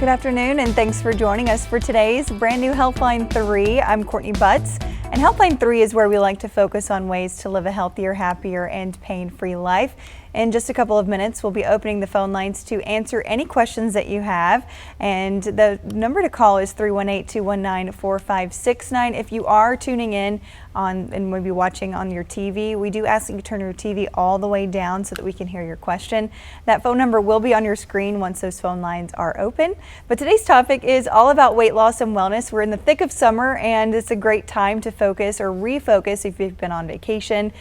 Good afternoon, and thanks for joining us for today's brand new Healthline 3. I'm Courtney Butts, and Healthline 3 is where we like to focus on ways to live a healthier, happier, and pain-free life. In just a couple of minutes, we'll be opening the phone lines to answer any questions that you have. And the number to call is 318-219-4569. If you are tuning in on and maybe watching on your TV, we do ask that you turn your TV all the way down so that we can hear your question. That phone number will be on your screen once those phone lines are open. But today's topic is all about weight loss and wellness. We're in the thick of summer, and it's a great time to focus or refocus if you've been on vacation,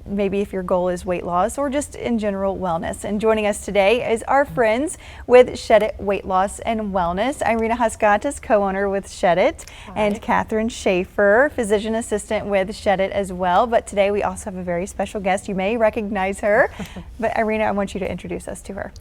maybe if your goal is weight loss or just in general wellness. And joining us today is our friends with Shed It Weight Loss and Wellness, Irina Haskatis, co-owner with Shed It, and Catherine Schaefer, physician assistant with Shed It as well. But today we also have a very special guest. You may recognize her, but Irina, I want you to introduce us to her.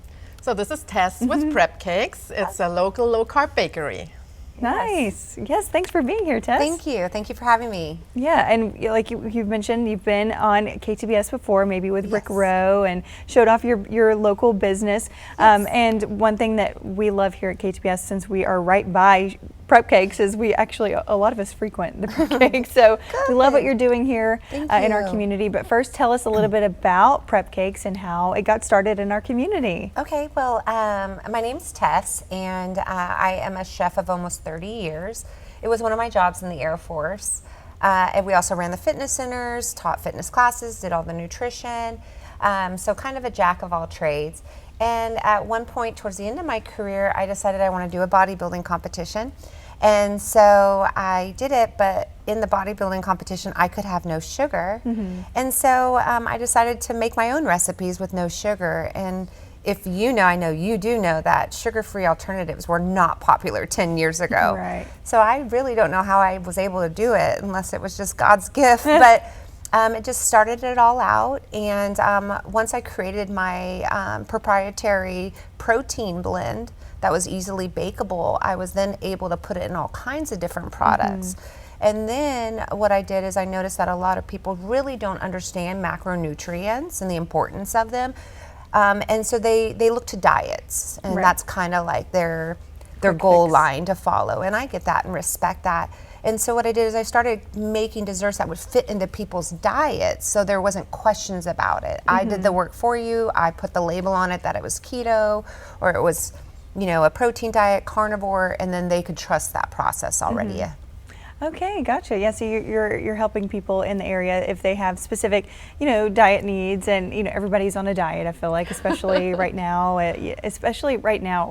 So this is Tess with Cupcakes. It's a local low-carb bakery. Nice. Yes, thanks for being here, Tess. Thank you. Thank you for having me. Yeah, and like you've mentioned, you've been on KTBS before, maybe with Rick Rowe, and showed off your local business. And one thing that we love here at KTBS, since we are right by Cupcakes, is we actually, a lot of us frequent the Cupcakes. So we love what you're doing here in our community. But first, tell us a little bit about Cupcakes and how it got started in our community. Okay, well, my name's Tess, and I am a chef of almost 30 years. It was one of my jobs in the Air Force. And we also ran the fitness centers, taught fitness classes, did all the nutrition. So kind of a jack of all trades. And at one point towards the end of my career, I decided I want to do a bodybuilding competition. And so I did it, but in the bodybuilding competition, I could have no sugar. And so I decided to make my own recipes with no sugar. And if you know, I know you do know that sugar-free alternatives were not popular 10 years ago. Right. So I really don't know how I was able to do it unless it was just God's gift. But it just started it all out. And once I created my proprietary protein blend that was easily bakeable, I was then able to put it in all kinds of different products. And then what I did is I noticed that a lot of people really don't understand macronutrients and the importance of them. And so they look to diets, and that's kind of like their goal line to follow. And I get that and respect that. And so what I did is I started making desserts that would fit into people's diets, so there wasn't questions about it. I did the work for you. I put the label on it that it was keto, or it was, you know, a protein diet, carnivore, and then they could trust that process already. Okay, gotcha. Yeah, so you're helping people in the area if they have specific, diet needs, and everybody's on a diet. I feel like, especially right now,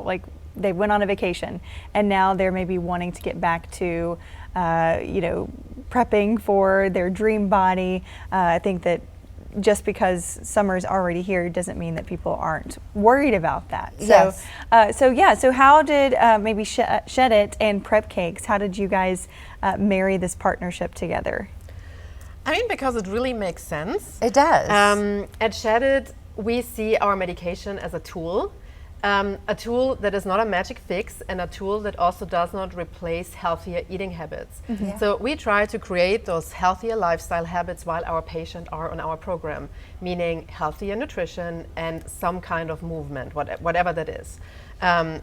like they went on a vacation, and now they're maybe wanting to get back to, prepping for their dream body. I think that just because summer's already here doesn't mean that people aren't worried about that. So, so how did maybe Shed It and Cupcakes, how did you guys marry this partnership together? I mean, because it really makes sense. It does. At Shed It, we see our medication as a tool that is not a magic fix, and a tool that also does not replace healthier eating habits. So we try to create those healthier lifestyle habits while our patients are on our program, meaning healthier nutrition and some kind of movement, whatever that is.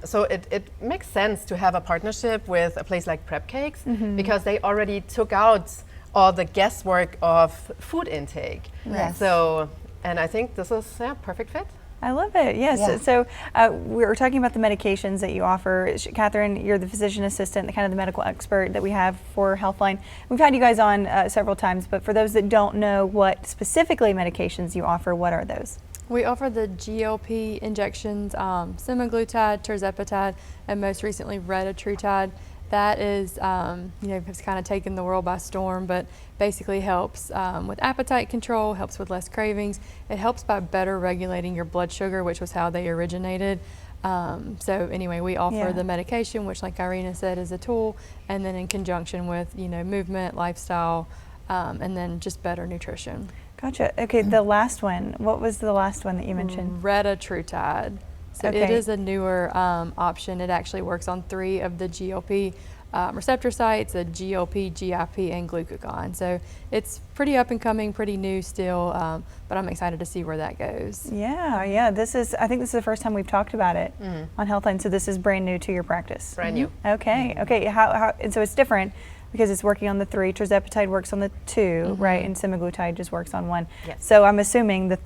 So it makes sense to have a partnership with a place like Cupcakes because they already took out all the guesswork of food intake. So, and I think this is a perfect fit. I love it. Yes. Yeah. So we were talking about the medications that you offer. Catherine, you're the physician assistant, the kind of the medical expert that we have for Healthline. We've had you guys on several times, but for those that don't know what specifically medications you offer, what are those? We offer the GLP injections, semaglutide, tirzepatide, and most recently retatrutide. That is, has kind of taken the world by storm, but basically helps with appetite control, helps with less cravings. It helps by better regulating your blood sugar, which was how they originated. So anyway, we offer the medication, which like Irina said is a tool, and then in conjunction with, movement, lifestyle, and then just better nutrition. Gotcha. Okay, the last one. What was the last one that you mentioned? Retatrutide. So it is a newer option. It actually works on 3 of the GLP receptor sites, the GLP, GIP, and glucagon. So it's pretty up and coming, pretty new still, but I'm excited to see where that goes. Yeah. I think this is the first time we've talked about it on Healthline. So this is brand new to your practice. Brand new. Okay. How and so it's different because it's working on the 3. Tirzepatide works on the 2, right? And semaglutide just works on 1. Yes. So I'm assuming the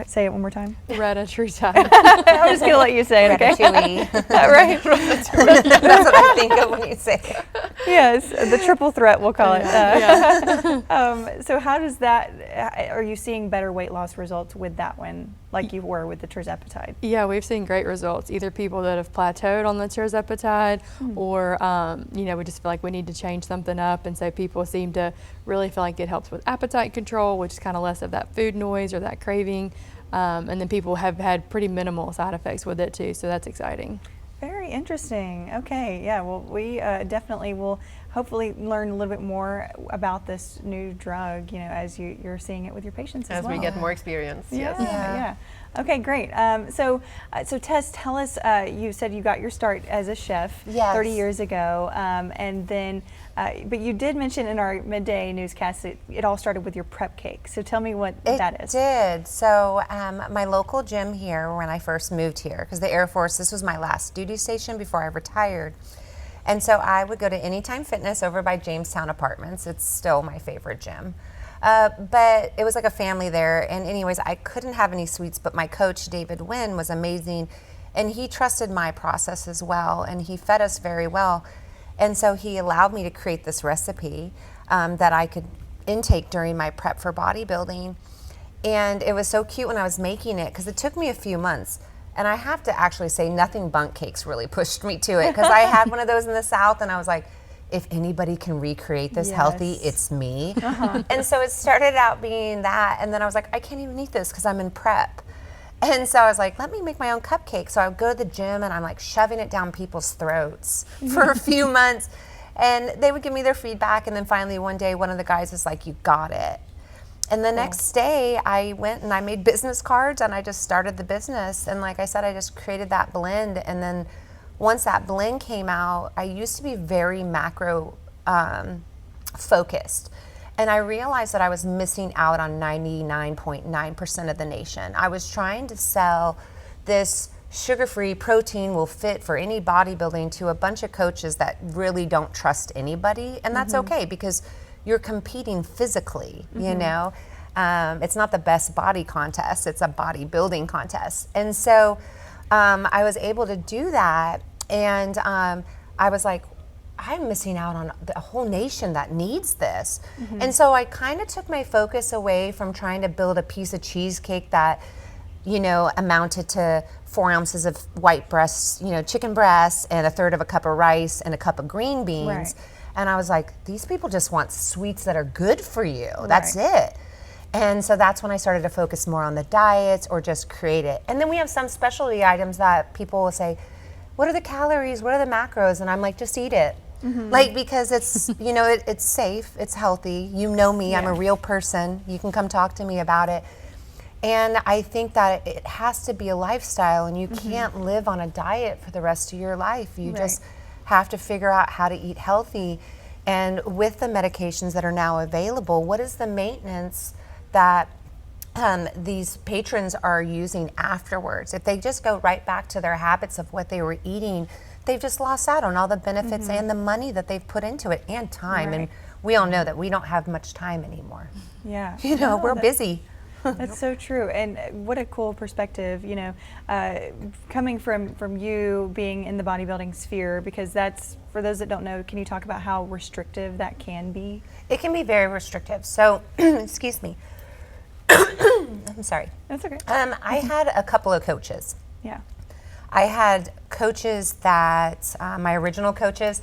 say it one more time. Retatrutide. I'm just gonna let you say it, okay? Ratatouille. Right. That's what I think of when you say it. Yes, the triple threat, we'll call it. Yeah. So how does that? Are you seeing better weight loss results with that one, like you were with the tirzepatide? Yeah, we've seen great results. Either people that have plateaued on the tirzepatide, or we just feel like we need to change something up, and so people seem to really feel like it helps with appetite control, which is kind of less of that food noise or that craving, and then people have had pretty minimal side effects with it too, so that's exciting. Very interesting. Okay, yeah. Well, we definitely will hopefully learn a little bit more about this new drug, as you're seeing it with your patients as well. As we get more experience. Yes. Yeah. Okay, great. So Tess, tell us. You said you got your start as a chef 30 years ago, and then, but you did mention in our midday newscast that it all started with your prep cake. So tell me what that is. It did. So my local gym here, when I first moved here, because the Air Force, this was my last duty station before I retired. And so I would go to Anytime Fitness over by Jamestown Apartments. It's still my favorite gym. But it was like a family there. And anyways, I couldn't have any sweets, but my coach, David Wynn, was amazing. And he trusted my process as well. And he fed us very well. And so he allowed me to create this recipe that I could intake during my prep for bodybuilding. And it was so cute when I was making it, because it took me a few months. And I have to actually say, nothing Bundt cakes really pushed me to it, because I had one of those in the South, and I was like, if anybody can recreate this healthy, it's me. And so it started out being that, and then I was like, I can't even eat this because I'm in prep. And so I was like, let me make my own cupcake. So I would go to the gym, and I'm like shoving it down people's throats for a few months. And they would give me their feedback, and then finally one day, one of the guys was like, you got it. And the next day, I went and I made business cards, and I just started the business. And like I said, I just created that blend. And then once that blend came out, I used to be very macro focused. And I realized that I was missing out on 99.9% of the nation. I was trying to sell this sugar-free protein will fit for any bodybuilding to a bunch of coaches that really don't trust anybody. And that's okay, because you're competing physically, you know? It's not the best body contest, it's a bodybuilding contest. And so I was able to do that, and I was like, I'm missing out on a whole nation that needs this. And so I kind of took my focus away from trying to build a piece of cheesecake that, amounted to 4 ounces of white breasts, chicken breasts, and a third of a cup of rice and a cup of green beans. Right. And I was like, these people just want sweets that are good for you. That's it. And so that's when I started to focus more on the diets or just create it. And then we have some specialty items that people will say, what are the calories? What are the macros? And I'm like, just eat it. Like, because it's, it's safe, it's healthy. You know me, I'm a real person. You can come talk to me about it. And I think that it has to be a lifestyle, and you can't live on a diet for the rest of your life. You just have to figure out how to eat healthy. And with the medications that are now available, what is the maintenance that these patrons are using afterwards? If they just go right back to their habits of what they were eating, they've just lost out on all the benefits and the money that they've put into it, and time. And we all know that we don't have much time anymore. Yeah. We're busy. That's so true, and what a cool perspective, coming from you being in the bodybuilding sphere, because that's, for those that don't know, can you talk about how restrictive that can be? It can be very restrictive. So, excuse me. I'm sorry. That's okay. I had a couple of coaches. Yeah. I had coaches that, my original coaches,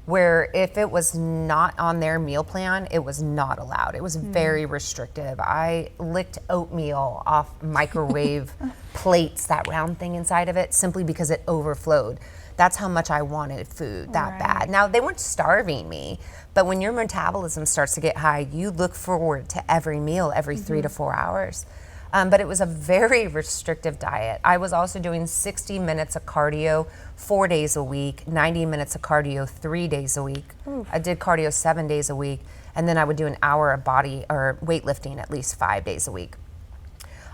where if it was not on their meal plan, it was not allowed. It was very restrictive. I licked oatmeal off microwave plates, that round thing inside of it, simply because it overflowed. That's how much I wanted food that bad. Now, they weren't starving me, but when your metabolism starts to get high, you look forward to every meal every 3 to 4 hours. But it was a very restrictive diet. I was also doing 60 minutes of cardio 4 days a week, 90 minutes of cardio 3 days a week. Oof. I did cardio 7 days a week, and then I would do an hour of body or weightlifting at least 5 days a week.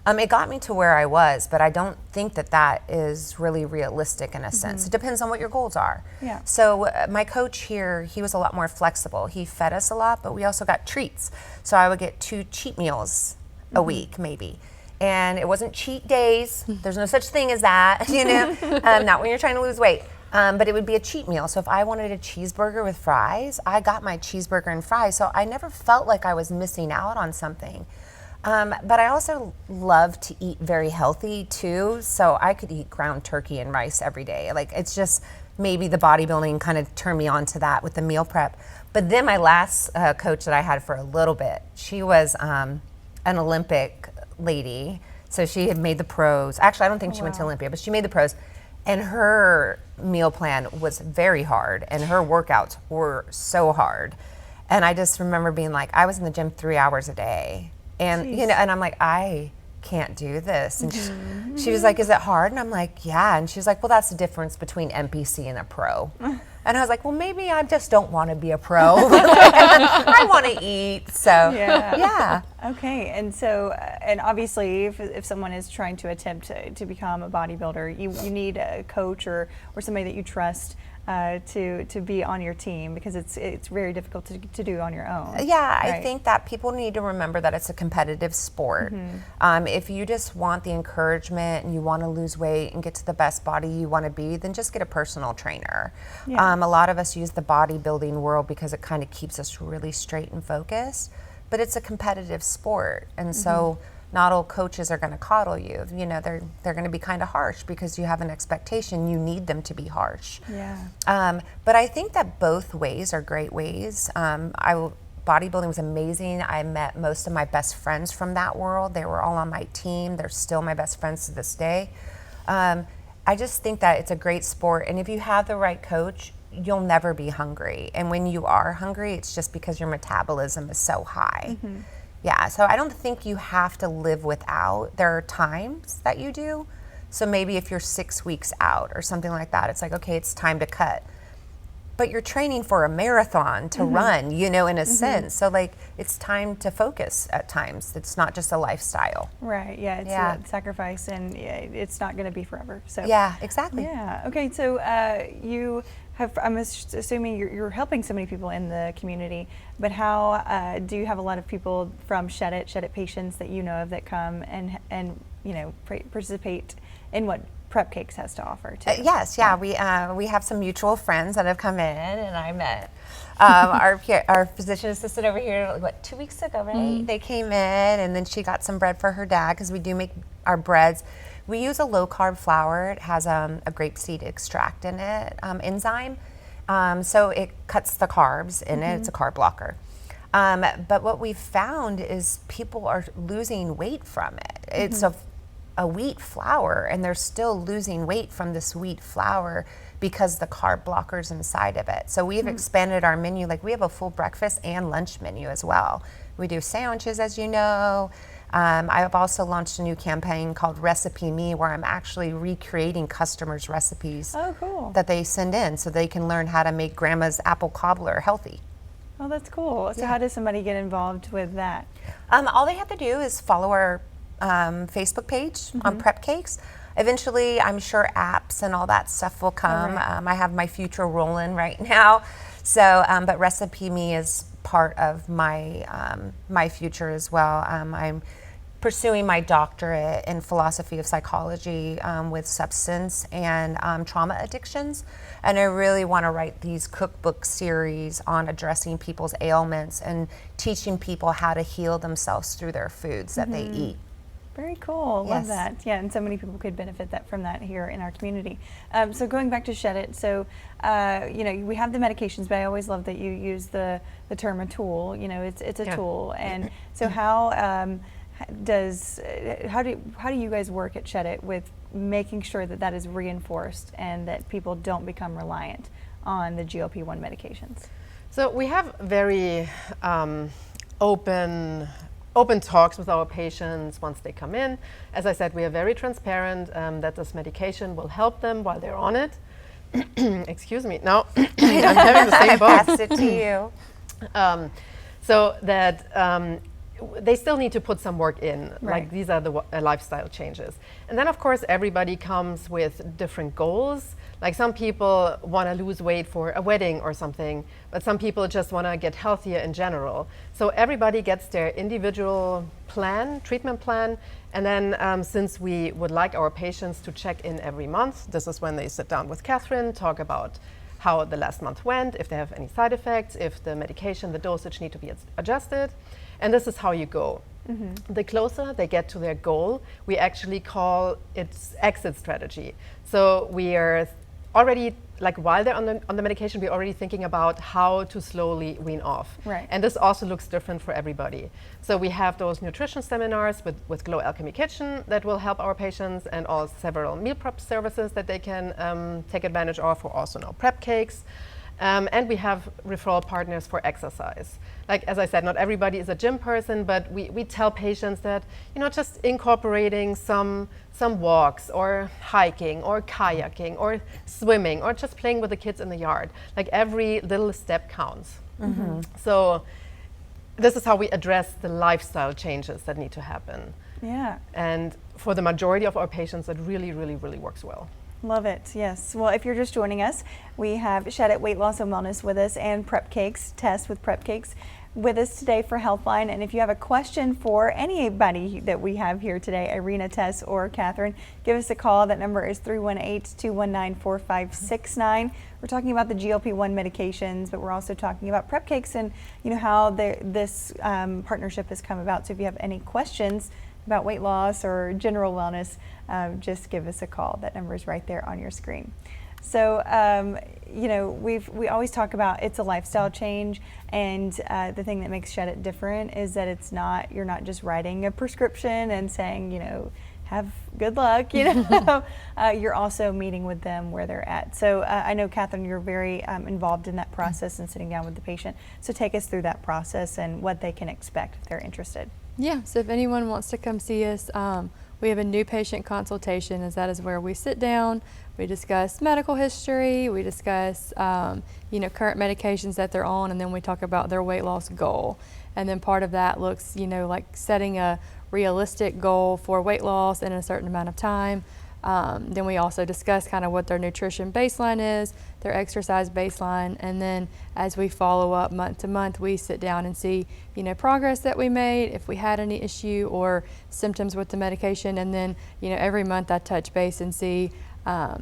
It got me to where I was, but I don't think that that is really realistic in a sense. It depends on what your goals are. Yeah. So my coach here, he was a lot more flexible. He fed us a lot, but we also got treats. So I would get 2 cheat meals a week, maybe. And it wasn't cheat days. There's no such thing as that, you know, not when you're trying to lose weight. But it would be a cheat meal. So if I wanted a cheeseburger with fries, I got my cheeseburger and fries. So I never felt like I was missing out on something. But I also love to eat very healthy too. So I could eat ground turkey and rice every day. Like, it's just maybe the bodybuilding kind of turned me on to that with the meal prep. But then my last coach that I had for a little bit, she was an Olympic lady. So she had made the pros. Actually, I don't think she went to Olympia, but she made the pros. And her meal plan was very hard, and her workouts were so hard. And I just remember being like, I was in the gym 3 hours a day. And, you know, and I'm like, I can't do this. And she was like, is it hard? And I'm like, yeah. And she was like, well, that's the difference between NPC and a pro. And I was like, well, maybe I just don't want to be a pro. I want to eat. So, yeah. Okay. And so, and obviously, if someone is trying to attempt to become a bodybuilder, you need a coach or somebody that you trust to be on your team, because it's very difficult to do on your own. Yeah, right? I think that people need to remember that it's a competitive sport. If you just want the encouragement and you want to lose weight and get to the best body you want to be, then just get a personal trainer. Yeah. A lot of us use the bodybuilding world because it kind of keeps us really straight and focused, but it's a competitive sport, and so not all coaches are going to coddle you. You know, they're going to be kind of harsh because you have an expectation. You need them to be harsh. Yeah. But I think that both ways are great ways. Bodybuilding was amazing. I met most of my best friends from that world. They were all on my team. They're still my best friends to this day. I just think that it's a great sport, and if you have the right coach, you'll never be hungry. And when you are hungry, it's just because your metabolism is so high. Yeah, so I don't think you have to live without. There are times that you do. So maybe if you're 6 weeks out or something like that, it's like, okay, it's time to cut. But you're training for a marathon to run, you know, in a sense. So like, it's time to focus at times. It's not just a lifestyle. Right. Yeah. It's a sacrifice, and it's not going to be forever. So. Yeah, exactly. Yeah. Okay. So you have, I'm assuming you're helping so many people in the community, but how do you have a lot of people from Shed It patients that you know of that come and you know, participate in what Cupcakes has to offer too? Yes, yeah, we have some mutual friends that have come in, and I met our physician assistant over here, 2 weeks ago, right? They came in, and then she got some bread for her dad, because we do make our breads. We use a low-carb flour. It has a grapeseed extract in it, enzyme, so it cuts the carbs in it. It's a carb blocker. But what we've found is people are losing weight from it. It's a wheat flour, and they're still losing weight from this wheat flour because the carb blockers inside of it. So we've expanded our menu. Like, we have a full breakfast and lunch menu as well. We do sandwiches, as you know. I've also launched a new campaign called Recipe Me, where I'm actually recreating customers' recipes that they send in, so they can learn how to make grandma's apple cobbler healthy. Oh, that's cool. So how does somebody get involved with that? All they have to do is follow our Facebook page on Cupcakes. Eventually, I'm sure apps and all that stuff will come. I have my future rolling right now. So, but Recipe Me is part of my my future as well. I'm pursuing my doctorate in philosophy of psychology with substance and trauma addictions. And I really want to write these cookbook series on addressing people's ailments and teaching people how to heal themselves through their foods that they eat. Very cool. Love that. Yeah, and so many people could benefit from that here in our community. So going back to Shed It, so you know, we have the medications, but I always love that you use the term a tool. You know, it's a tool. And so how do you guys work at Shed It with making sure that that is reinforced and that people don't become reliant on the GLP-1 medications? So we have very open open talks with our patients once they come in. As I said, we are very transparent that this medication will help them while they're on it. Excuse me. Now I'm having the same bug. Pass it to you. So that they still need to put some work in. Right. Like these are the lifestyle changes. And then of course everybody comes with different goals. Like some people want to lose weight for a wedding or something, but some people just want to get healthier in general. So everybody gets their individual plan, treatment plan. And then since we would like our patients to check in every month, this is when they sit down with Catherine, talk about how the last month went, if they have any side effects, if the medication, the dosage need to be adjusted. And this is how you go. The closer they get to their goal, we actually call it exit strategy. So we are already, like while they're on the medication, we're already thinking about how to slowly wean off. Right. And this also looks different for everybody. So we have those nutrition seminars with Glow Alchemy Kitchen that will help our patients, and also several meal prep services that they can take advantage of, or also now prep cakes. And we have referral partners for exercise. Like, as I said, not everybody is a gym person, but we tell patients that, just incorporating some walks or hiking or kayaking or swimming or just playing with the kids in the yard. Like every little step counts. So this is how we address the lifestyle changes that need to happen. Yeah. And for the majority of our patients, it really, really, really works well. Love it. Yes. Well, if you're just joining us, we have Shed It Weight Loss and Wellness with us, and Prep Cakes, Tess with Prep Cakes, with us today for Healthline. And if you have a question for anybody that we have here today, Irina, Tess, or Catherine, give us a call. That number is 318-219-4569. We're talking about the GLP-1 medications, but we're also talking about Prep Cakes and how this partnership has come about. So if you have any questions about weight loss or general wellness, just give us a call. That number is right there on your screen. So, we always talk about it's a lifestyle change, and the thing that makes Shed It different is that you're not just writing a prescription and saying, have good luck, you're also meeting with them where they're at. So I know, Catherine, you're very involved in that process and sitting down with the patient. So take us through that process and what they can expect if they're interested. Yeah, so if anyone wants to come see us, we have a new patient consultation, as that is where we sit down, we discuss medical history, we discuss current medications that they're on, and then we talk about their weight loss goal. And then part of that looks, like setting a realistic goal for weight loss in a certain amount of time. Then we also discuss kind of what their nutrition baseline is, their exercise baseline, and then as we follow up month to month, we sit down and see, progress that we made, if we had any issue or symptoms with the medication, and then, every month I touch base and see, how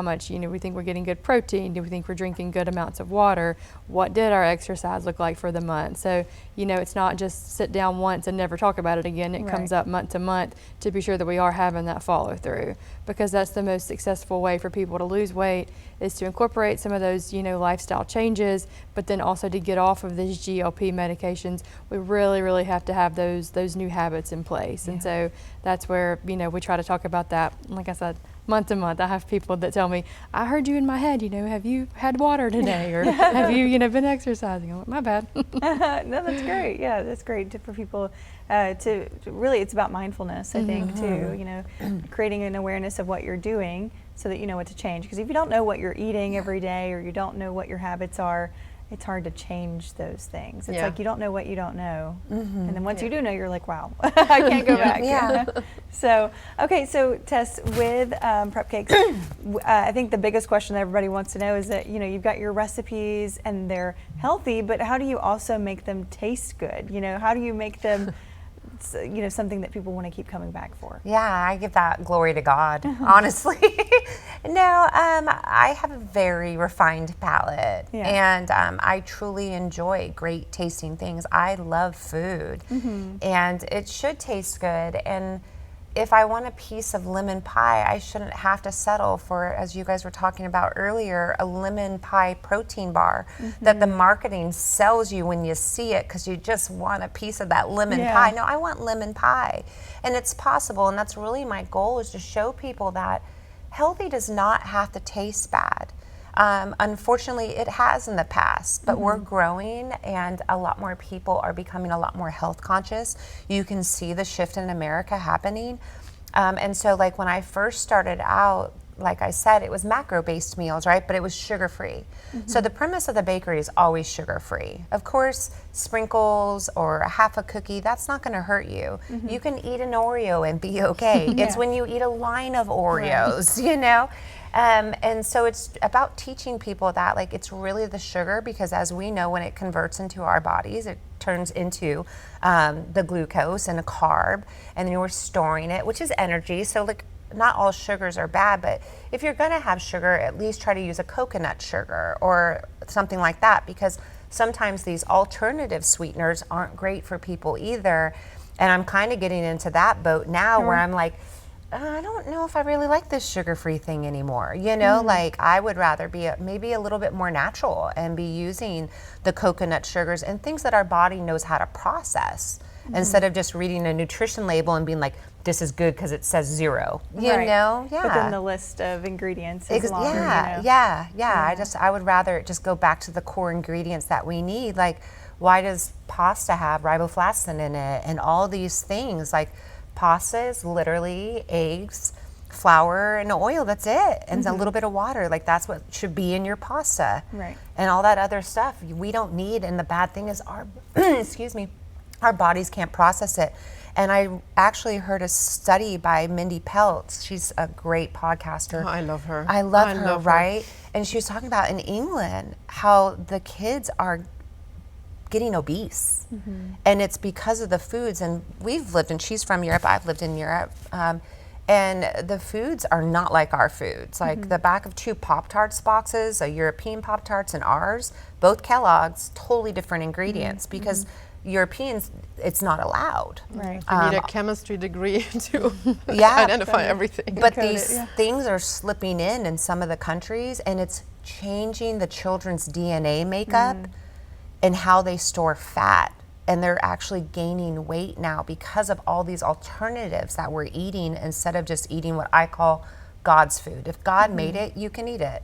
much, we think we're getting good protein, do we think we're drinking good amounts of water, what did our exercise look like for the month. So, it's not just sit down once and never talk about it again. It comes up month to month to be sure that we are having that follow through, because that's the most successful way for people to lose weight, is to incorporate some of those, lifestyle changes, but then also to get off of these GLP medications. We really, really have to have those new habits in place. And so that's where, we try to talk about that. Like I said, month to month, I have people that tell me, I heard you in my head, have you had water today? Or have you, been exercising? I'm like, my bad. No, that's great. Yeah, that's great for people to really, it's about mindfulness, I think, too, creating an awareness of what you're doing so that you know what to change. Because if you don't know what you're eating every day, or you don't know what your habits are, it's hard to change those things. It's like you don't know what you don't know. And then once you do know, you're like, wow, I can't go back. So, okay, so Tess, with Prep Cakes, I think the biggest question that everybody wants to know is that, you've got your recipes and they're healthy, but how do you also make them taste good? How do you make them something that people want to keep coming back for? Yeah, I give that glory to God, honestly. No, I have a very refined palate, and I truly enjoy great tasting things. I love food, and it should taste good. And if I want a piece of lemon pie, I shouldn't have to settle for, as you guys were talking about earlier, a lemon pie protein bar that the marketing sells you when you see it, because you just want a piece of that lemon pie. No, I want lemon pie. And it's possible, and that's really my goal, is to show people that healthy does not have to taste bad. Unfortunately, it has in the past, but we're growing and a lot more people are becoming a lot more health conscious. You can see the shift in America happening. And so like when I first started out, like I said, it was macro-based meals, right? But it was sugar-free. So the premise of the bakery is always sugar-free. Of course, sprinkles or a half a cookie, that's not gonna hurt you. You can eat an Oreo and be okay. It's when you eat a line of Oreos, you know? And so it's about teaching people that like it's really the sugar, because as we know, when it converts into our bodies, it turns into the glucose and a carb, and then you're storing it, which is energy. So like not all sugars are bad, but if you're gonna have sugar, at least try to use a coconut sugar or something like that, because sometimes these alternative sweeteners aren't great for people either. And I'm kind of getting into that boat now where I'm like, I don't know if I really like this sugar-free thing anymore. You know, like I would rather be maybe a little bit more natural and be using the coconut sugars and things that our body knows how to process, instead of just reading a nutrition label and being like, this is good because it says 0. You know? Yeah. But then the list of ingredients is longer. I would rather just go back to the core ingredients that we need. Like, why does pasta have riboflavin in it and all these things? Like, pasta is literally eggs, flour, and oil. That's it. And a little bit of water. Like, that's what should be in your pasta. Right. And all that other stuff we don't need. And the bad thing is our, excuse me, our bodies can't process it. And I actually heard a study by Mindy Peltz. She's a great podcaster. Oh, I love her. I love her, right? And she was talking about in England how the kids are getting obese. And it's because of the foods. And we've lived in, she's from Europe, I've lived in Europe. And the foods are not like our foods. Like the back of 2 Pop-Tarts boxes, a European Pop-Tarts and ours, both Kellogg's, totally different ingredients, because Europeans, it's not allowed. Right. You need a chemistry degree to identify everything. But these things are slipping in some of the countries, and it's changing the children's DNA makeup and how they store fat. And they're actually gaining weight now because of all these alternatives that we're eating, instead of just eating what I call God's food. If God made it, you can eat it.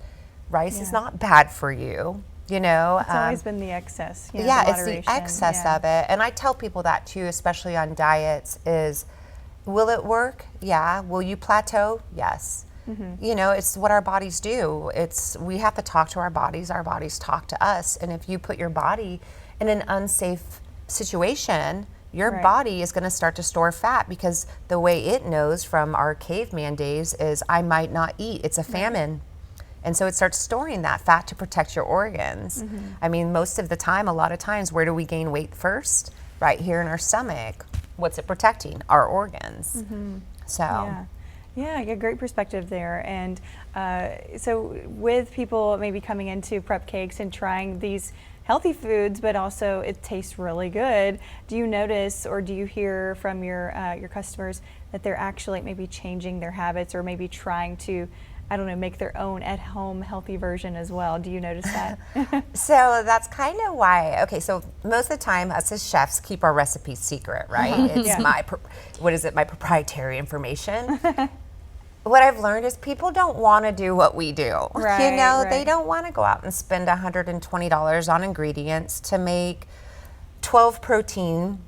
Rice is not bad for you. You know, it's always been the excess. You know, yeah, the it's the excess of it. And I tell people that too, especially on diets, is, will it work? Yeah. Will you plateau? Yes. You know, it's what our bodies do. We have to talk to our bodies talk to us. And if you put your body in an unsafe situation, your body is going to start to store fat, because the way it knows from our caveman days is, I might not eat. It's a famine. And so it starts storing that fat to protect your organs. I mean, most of the time, a lot of times, where do we gain weight first? Right here in our stomach. What's it protecting? Our organs. So. Yeah, great perspective there. And so with people maybe coming into Prep Cakes and trying these healthy foods, but also it tastes really good, do you notice, or do you hear from your customers that they're actually maybe changing their habits, or maybe trying to, I don't know, make their own at-home healthy version as well? Do you notice that? So that's kind of why, okay, so most of the time, us as chefs keep our recipes secret, right? It's my proprietary information. What I've learned is people don't want to do what we do. Right, you know, they don't want to go out and spend $120 on ingredients to make 12 protein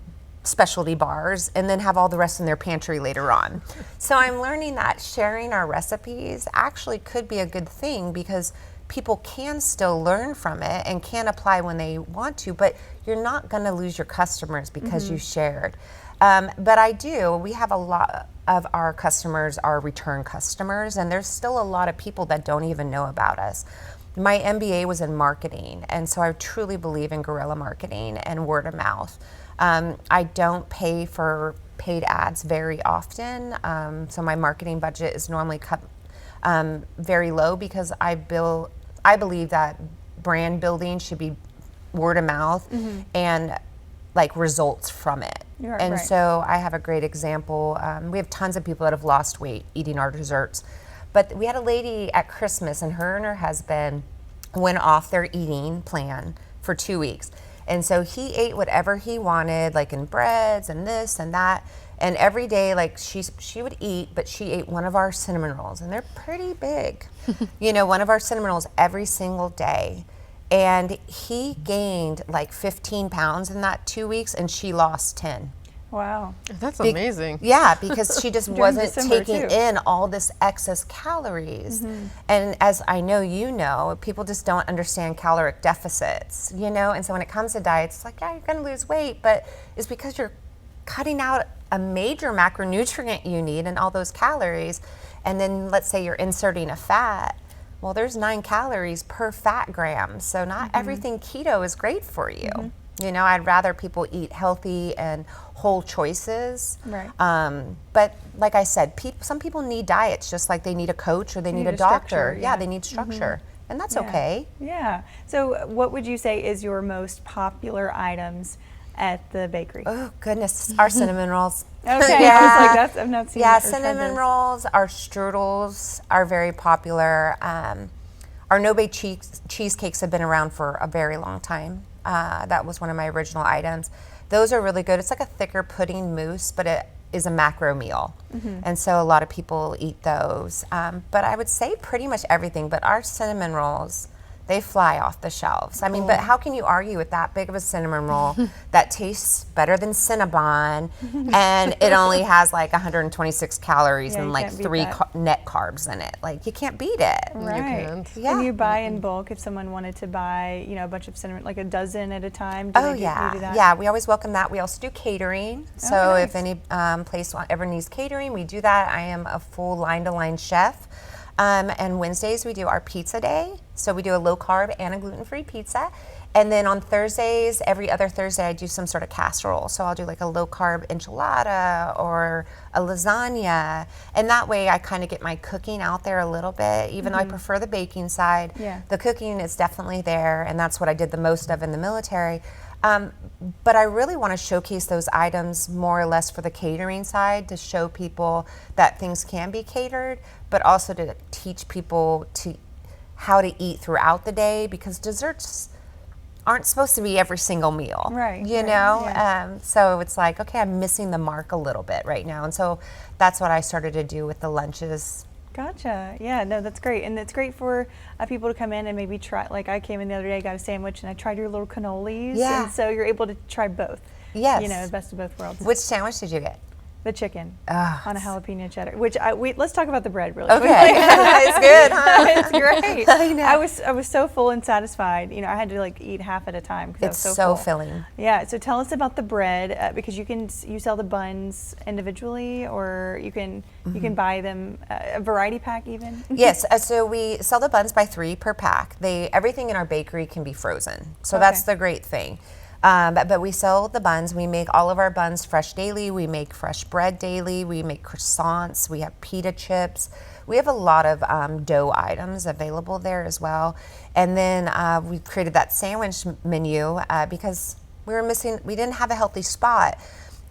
specialty bars and then have all the rest in their pantry later on. So I'm learning that sharing our recipes actually could be a good thing, because people can still learn from it and can apply when they want to, but you're not going to lose your customers because you shared. But we have a lot of our customers are return customers, and there's still a lot of people that don't even know about us. My MBA was in marketing, and so I truly believe in guerrilla marketing and word of mouth. I don't pay for paid ads very often, so my marketing budget is normally cut very low, because I believe that brand building should be word of mouth and like results from it. So I have a great example. We have tons of people that have lost weight eating our desserts. But we had a lady at Christmas, and her husband went off their eating plan for 2 weeks. And so he ate whatever he wanted, like in breads and this and that. And every day, like she would eat, but she ate one of our cinnamon rolls, and they're pretty big. You know, one of our cinnamon rolls every single day. And he gained like 15 pounds in that 2 weeks, and she lost 10. Wow. That's amazing. Yeah, because she just wasn't December, taking too. in all this excess calories. And as I know you know, people just don't understand caloric deficits, you know? And so when it comes to diets, it's like, yeah, you're gonna lose weight, but it's because you're cutting out a major macronutrient you need and all those calories. And then let's say you're inserting a fat. Well, there's 9 calories per fat gram. So not everything keto is great for you. You know, I'd rather people eat healthy and whole choices. Right. But like I said, some people need diets just like they need a coach or they need a doctor. structure, Yeah, they need structure. And that's okay. Yeah. So what would you say is your most popular items at the bakery? Oh, goodness. Our cinnamon rolls. Okay. I was like, that's, I've not seen Yeah, or tried cinnamon those. rolls, our strudels are very popular. Our no-bake cheesecakes have been around for a very long time. That was one of my original items. Those are really good. It's like a thicker pudding mousse, but it is a macro meal. And so a lot of people eat those. But I would say pretty much everything, but our cinnamon rolls, they fly off the shelves. I mean, but how can you argue with that big of a cinnamon roll that tastes better than Cinnabon, and it only has like 126 calories Yeah, and you like can't beat 3 that. net carbs in it? Like, you can't beat it. Right. can't. Yeah. And you buy in bulk if someone wanted to buy, you know, a bunch of cinnamon, like a dozen at a time. Do Oh they do yeah, that? yeah. We always welcome that. We also do catering. So nice. if any place ever needs catering, we do that. I am a full line-to-line chef. And Wednesdays we do our pizza day. So we do a low-carb and a gluten-free pizza. And then on Thursdays, every other Thursday, I do some sort of casserole. So I'll do like a low-carb enchilada or a lasagna. And that way I kind of get my cooking out there a little bit, even though I prefer the baking side. Yeah. The cooking is definitely there, and that's what I did the most of in the military. But I really want to showcase those items more or less for the catering side to show people that things can be catered, but also to teach people how to eat throughout the day, because desserts aren't supposed to be every single meal. Right, You right, know? yeah. So it's like, okay, I'm missing the mark a little bit right now. And so that's what I started to do with the lunches. Gotcha. Yeah, no, that's great. And it's great for people to come in and maybe try, like I came in the other day, got a sandwich, and I tried your little cannolis. Yeah. And so you're able to try both. Yes. You know, the best of both worlds. Which sandwich did you get? The chicken Ah, on a jalapeno cheddar, which let's talk about the bread really Okay. quickly. It's good, huh? It's great. I know. I was so full and satisfied. You know, I had to like eat half at a time because I was It's so so full. filling. Yeah. So tell us about the bread, because you sell the buns individually, or you can buy them a variety pack even. Yes, so we sell the buns by 3 per pack. Everything in our bakery can be frozen, so Okay. that's the great thing. But we sell the buns. We make all of our buns fresh daily. We make fresh bread daily. We make croissants. We have pita chips. We have a lot of dough items available there as well. And then we created that sandwich menu because we didn't have a healthy spot.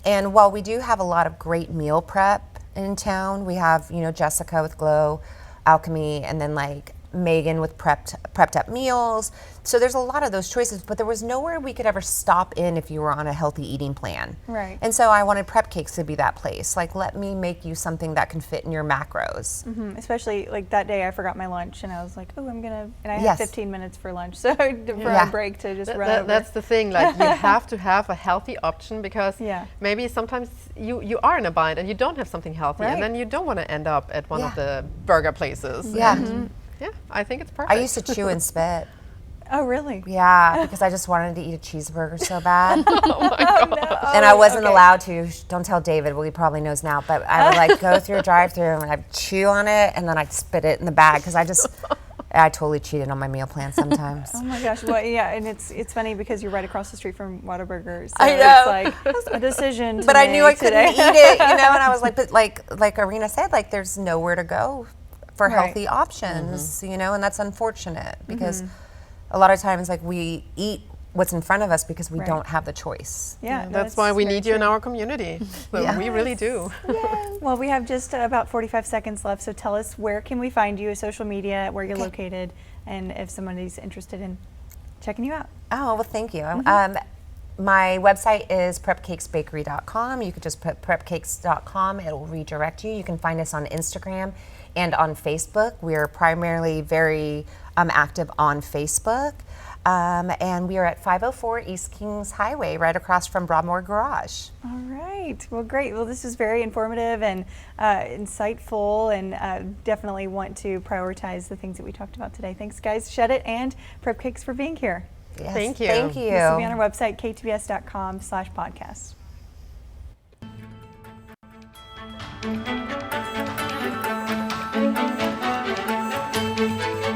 And while we do have a lot of great meal prep in town, we have, you know, Jessica with Glow Alchemy, and then like Megan with prepped up meals. So there's a lot of those choices, but there was nowhere we could ever stop in if you were on a healthy eating plan. Right. And so I wanted Prep Cakes to be that place. Like, let me make you something that can fit in your macros. Especially like that day, I forgot my lunch, and I was like, oh, and I had Yes. 15 minutes for lunch, so for Yeah. a break to just run over. That's the thing. Like, you have to have a healthy option, because Yeah. maybe sometimes you are in a bind and you don't have something healthy, Right. and then you don't want to end up at one of Yeah. the burger places. Yeah. And, yeah, I think it's perfect. I used to chew and spit. Oh, really? Yeah, because I just wanted to eat a cheeseburger so bad. Oh, no. And I wasn't Okay. allowed to. Don't tell David. Well, he probably knows now. But I would like go through a drive-through and I'd chew on it, and then I'd spit it in the bag because I totally cheated on my meal plan sometimes. Oh my gosh! Well, yeah, and it's funny because you're right across the street from Whataburger. So I know. It's like a decision. To But I knew I make today. couldn't eat it, you know. And I was like, but like Arena said, like there's nowhere to go for Right. healthy options, you know, and that's unfortunate because a lot of times like we eat what's in front of us because we Right. don't have the choice. Yeah, no, That's it's why we very need you in true. our community. So we really do. Well, we have just about 45 seconds left, so tell us, where can we find you, social media, where you're located, and if somebody's interested in. checking you out. Oh, well, thank you. My website is prepcakesbakery.com. You could just put prepcakes.com. It will redirect you. You can find us on Instagram and on Facebook. We're primarily very active on Facebook. And we are at 504 East Kings Highway, right across from Broadmoor Garage. All right. Well, great. Well, this is very informative and insightful, and definitely want to prioritize the things that we talked about today. Thanks, guys. Shed It and Prep Cakes for being here. Yes, Thank you. Thank you. This will be on our website, ktbs.com/podcast.